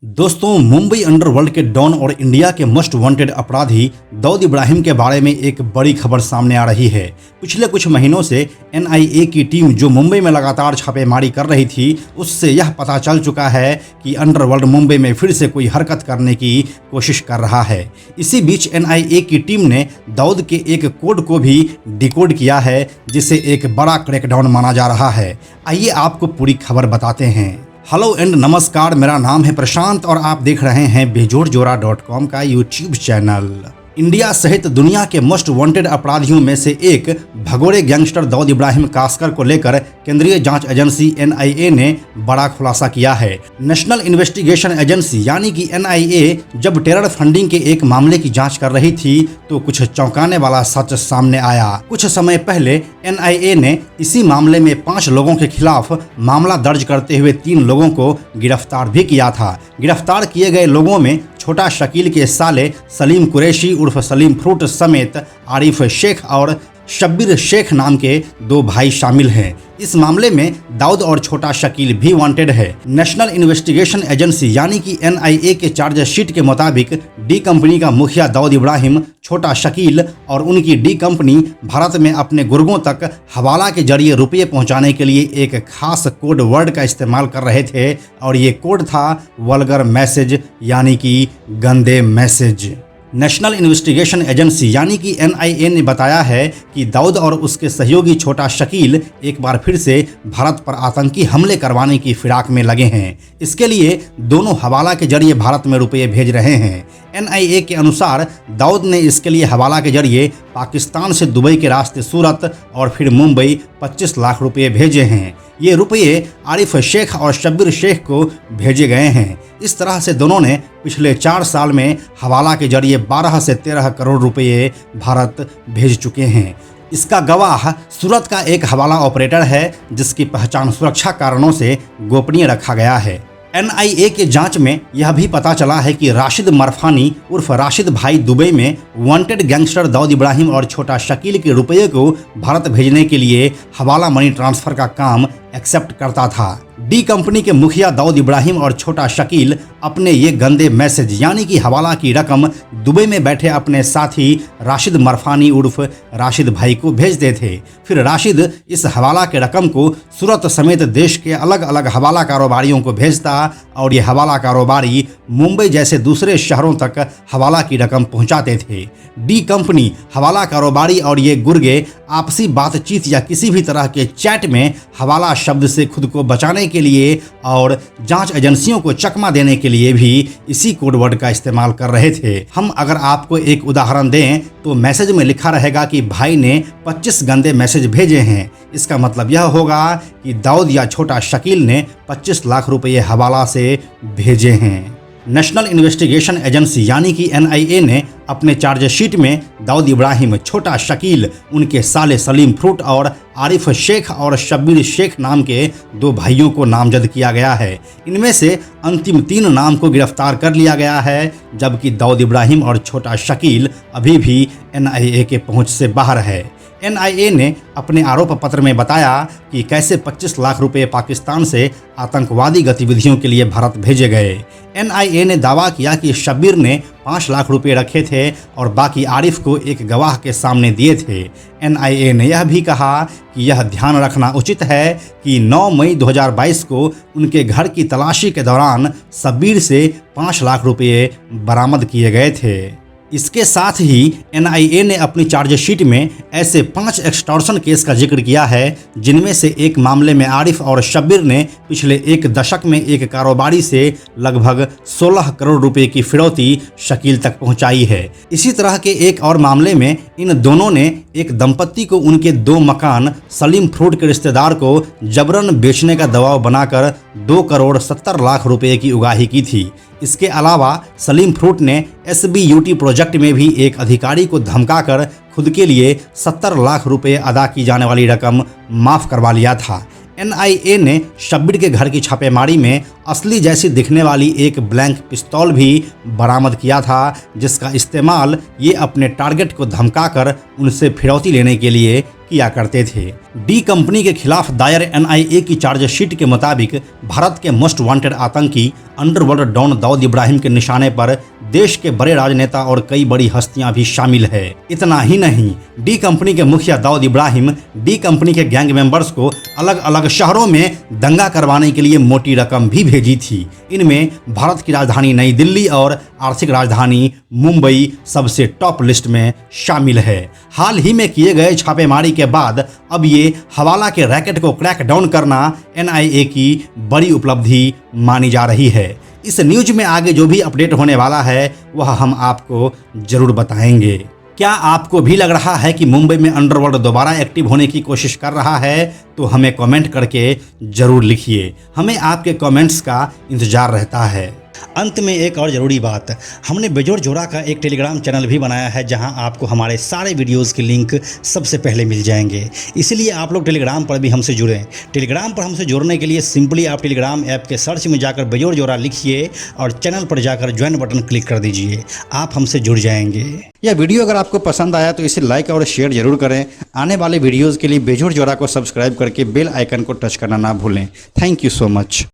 दोस्तों, मुंबई अंडरवर्ल्ड के डॉन और इंडिया के मोस्ट वांटेड अपराधी दाऊद इब्राहिम के बारे में एक बड़ी खबर सामने आ रही है। पिछले कुछ महीनों से एनआईए की टीम जो मुंबई में लगातार छापेमारी कर रही थी, उससे यह पता चल चुका है कि अंडरवर्ल्ड मुंबई में फिर से कोई हरकत करने की कोशिश कर रहा है। इसी बीच एनआईए की टीम ने दाऊद के एक कोड को भी डिकोड किया है, जिसे एक बड़ा क्रैकडाउन माना जा रहा है। आइए आपको पूरी खबर बताते हैं। हेलो एंड नमस्कार, मेरा नाम है प्रशांत और आप देख रहे हैं बेजोड़जोड़ा.com का यूट्यूब चैनल। इंडिया सहित दुनिया के मोस्ट वांटेड अपराधियों में से एक भगोड़े गैंगस्टर दाऊद इब्राहिम कास्कर को लेकर केंद्रीय जांच एजेंसी एनआईए ने बड़ा खुलासा किया है। नेशनल इन्वेस्टिगेशन एजेंसी यानी कि एनआईए जब टेरर फंडिंग के एक मामले की जांच कर रही थी तो कुछ चौंकाने वाला सच सामने आया। कुछ समय पहले एनआईए ने इसी मामले में 5 लोगों के खिलाफ मामला दर्ज करते हुए 3 लोगों को गिरफ्तार भी किया था। गिरफ्तार किए गए लोगों में छोटा शकील के साले सलीम कुरैशी उर्फ सलीम फ्रूट समेत आरिफ शेख और शब्बीर शेख नाम के 2 भाई शामिल हैं। इस मामले में दाऊद और छोटा शकील भी वांटेड है। नेशनल इन्वेस्टिगेशन एजेंसी यानी कि एनआईए के चार्जशीट के मुताबिक डी कंपनी का मुखिया दाऊद इब्राहिम, छोटा शकील और उनकी डी कंपनी भारत में अपने गुर्गों तक हवाला के जरिए रुपये पहुंचाने के लिए एक खास कोड वर्ड का इस्तेमाल कर रहे थे और ये कोड था वल्गर मैसेज यानी कि गंदे मैसेज। नेशनल इन्वेस्टिगेशन एजेंसी यानी कि एनआईए ने बताया है कि दाऊद और उसके सहयोगी छोटा शकील एक बार फिर से भारत पर आतंकी हमले करवाने की फिराक में लगे हैं। इसके लिए दोनों हवाला के जरिए भारत में रुपये भेज रहे हैं। एनआईए के अनुसार दाऊद ने इसके लिए हवाला के जरिए पाकिस्तान से दुबई के रास्ते सूरत और फिर मुंबई 25 लाख रुपये भेजे हैं। ये रुपये आरिफ शेख और शब्बीर शेख को भेजे गए हैं। इस तरह से दोनों ने पिछले 4 साल में हवाला के जरिए 12 से 13 करोड़ रुपये भारत भेज चुके हैं। इसका गवाह सूरत का एक हवाला ऑपरेटर है, जिसकी पहचान सुरक्षा कारणों से गोपनीय रखा गया है। एनआईए के जांच में यह भी पता चला है कि राशिद मरफानी उर्फ राशिद भाई दुबई में वांटेड गैंगस्टर दाऊद इब्राहिम और छोटा शकील के रुपये को भारत भेजने के लिए हवाला मनी ट्रांसफ़र का काम एक्सेप्ट करता था। डी कंपनी के मुखिया दाऊद इब्राहिम और छोटा शकील अपने ये गंदे मैसेज यानी कि हवाला की रकम दुबई में बैठे अपने साथी राशिद मरफानी उर्फ राशिद भाई को भेजते थे। फिर राशिद इस हवाला के रकम को सूरत समेत देश के अलग अलग हवाला कारोबारियों को भेजता और ये हवाला कारोबारी मुंबई जैसे दूसरे शहरों तक हवाला की रकम पहुंचाते थे। डी कंपनी, हवाला कारोबारी और ये गुर्गे आपसी बातचीत या किसी भी तरह के चैट में हवाला शब्द से खुद को बचाने के लिए और जांच एजेंसियों को चकमा देने के लिए भी इसी कोड वर्ड का इस्तेमाल कर रहे थे। हम अगर आपको एक उदाहरण दें तो मैसेज में लिखा रहेगा कि भाई ने 25 गंदे मैसेज भेजे हैं। इसका मतलब यह होगा कि दाऊद या छोटा शकील ने 25 लाख रुपये हवाला से भेजे हैं। नेशनल इन्वेस्टिगेशन एजेंसी यानी कि एनआईए ने अपने चार्जशीट में दाऊद इब्राहिम, छोटा शकील, उनके साले सलीम फ्रूट और आरिफ शेख और शब्बीर शेख नाम के 2 भाइयों को नामजद किया गया है। इनमें से अंतिम 3 नाम को गिरफ्तार कर लिया गया है, जबकि दाऊद इब्राहिम और छोटा शकील अभी भी एनआईए के पहुंच से बाहर है। एनआईए ने अपने आरोप पत्र में बताया कि कैसे 25 लाख रुपए पाकिस्तान से आतंकवादी गतिविधियों के लिए भारत भेजे गए। एनआईए ने दावा किया कि शब्बीर ने 5 लाख रुपए रखे थे और बाकी आरिफ को एक गवाह के सामने दिए थे। एनआईए ने यह भी कहा कि यह ध्यान रखना उचित है कि 9 मई 2022 को उनके घर की तलाशी के दौरान शब्बीर से 5 लाख रुपये बरामद किए गए थे। इसके साथ ही एनआईए ने अपनी चार्जशीट में ऐसे 5 एक्सटॉर्शन केस का जिक्र किया है, जिनमें से एक मामले में आरिफ और शब्बीर ने पिछले 1 दशक में एक कारोबारी से लगभग 16 करोड़ रुपए की फिरौती शकील तक पहुंचाई है। इसी तरह के एक और मामले में इन दोनों ने एक दंपत्ति को उनके 2 मकान सलीम फ्रूट के रिश्तेदार को जबरन बेचने का दबाव बनाकर 2 करोड़ 70 लाख रुपए की उगाही की थी। इसके अलावा सलीम फ्रूट ने एसबीयूटी प्रोजेक्ट में भी एक अधिकारी को धमकाकर खुद के लिए 70 लाख रुपए अदा की जाने वाली रकम माफ़ करवा लिया था। एनआईए ने शब्बीर के घर की छापेमारी में असली जैसी दिखने वाली एक ब्लैंक पिस्तौल भी बरामद किया था, जिसका इस्तेमाल ये अपने टारगेट को धमकाकर उनसे फिरौती लेने के लिए किया करते थे। डी कंपनी के खिलाफ दायर एनआईए की चार्जशीट के मुताबिक भारत के मोस्ट वांटेड आतंकी अंडरवर्ल्ड डॉन दाऊद इब्राहिम के निशाने पर देश के बड़े राजनेता और कई बड़ी हस्तियां भी शामिल है। इतना ही नहीं, डी कंपनी के मुखिया दाऊद इब्राहिम डी कंपनी के गैंग मेंबर्स को अलग अलग शहरों में दंगा करवाने के लिए मोटी रकम भी भेजी थी। इनमें भारत की राजधानी नई दिल्ली और आर्थिक राजधानी मुंबई सबसे टॉप लिस्ट में शामिल है। हाल ही में किए गए छापेमारी के बाद अब ये हवाला के रैकेट को क्रैक डाउन करना एनआईए की बड़ी उपलब्धि मानी जा रही है। इस न्यूज में आगे जो भी अपडेट होने वाला है वह हम आपको जरूर बताएंगे। क्या आपको भी लग रहा है कि मुंबई में अंडरवर्ल्ड दोबारा एक्टिव होने की कोशिश कर रहा है? तो हमें कमेंट करके जरूर लिखिए, हमें आपके कमेंट्स का इंतजार रहता है। अंत में एक और ज़रूरी बात, हमने बेजोड़ जोड़ा का एक टेलीग्राम चैनल भी बनाया है जहां आपको हमारे सारे वीडियोस की लिंक सबसे पहले मिल जाएंगे। इसलिए आप लोग टेलीग्राम पर भी हमसे जुड़ें। टेलीग्राम पर हमसे जुड़ने के लिए सिंपली आप टेलीग्राम ऐप के सर्च में जाकर बेजोड़ जोड़ा लिखिए और चैनल पर जाकर ज्वाइन बटन क्लिक कर दीजिए, आप हमसे जुड़ जाएंगे। यह वीडियो अगर आपको पसंद आया तो इसे लाइक और शेयर जरूर करें। आने वाले वीडियोज़ के लिए बेजोड़ जोड़ा को सब्सक्राइब करके बेल आइकन को टच करना ना भूलें। Thank you so much.